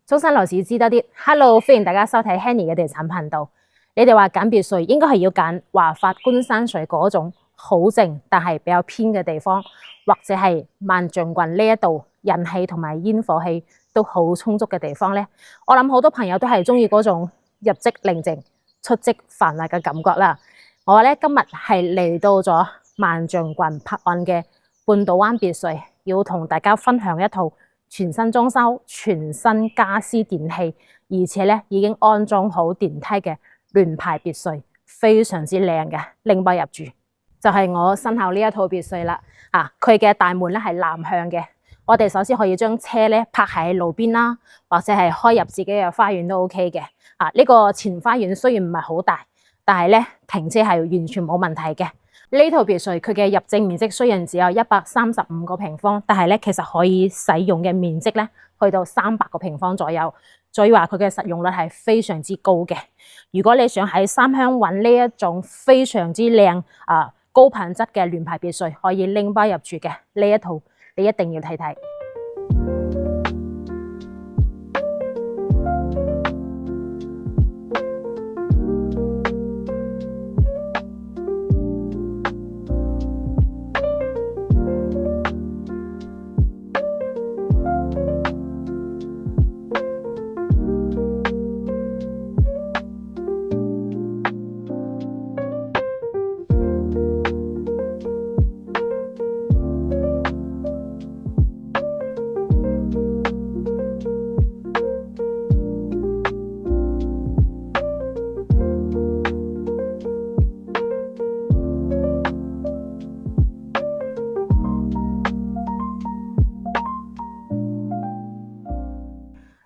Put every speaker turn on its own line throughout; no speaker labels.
中山樓市知多啲 ，Hello， 歡迎大家收睇 Henny 嘅地產頻道。你哋話揀別墅，應該係要揀華發觀山水嗰種好靜，但係比較偏嘅地方，或者係萬象郡呢一度人氣同埋煙火氣都好充足嘅地方咧。我諗好多朋友都係中意嗰種入職寧靜、出職繁華嘅感覺啦。我咧今日係嚟到咗萬象郡柏岸嘅半島灣別墅，要同大家分享一套全新裝修、全新家私電器，而且咧已經安裝好電梯嘅聯排別墅，非常之靚嘅，拎包入住。就係我身後呢一套別墅啦。佢嘅大門咧係南向嘅，我哋首先可以將車咧泊喺路邊啦，或者係開入自己嘅花園都 OK 嘅。呢個前花園雖然唔係好大，但係咧停車係完全冇問題嘅。呢套別墅佢嘅入證面積雖然只有135個平方，但係咧其實可以使用嘅面積咧去到300個平方左右，所以話佢嘅實用率係非常之高嘅。如果你想喺三鄉揾呢一種非常之靚高品質嘅聯排別墅，可以拎包入住嘅呢一套，你一定要睇睇。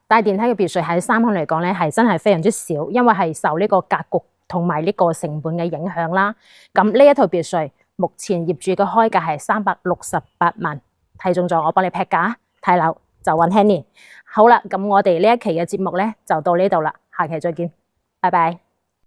帶電梯嘅別墅喺三鄉嚟講咧，係真係非常之少，因為係受呢個格局同埋呢個成本嘅影響啦。咁呢一套別墅目前業主嘅開價係368萬，睇中咗我幫你劈價，睇樓就揾 Henny。好啦，咁我哋呢一期嘅節目咧就到呢度啦，下期再見，拜拜。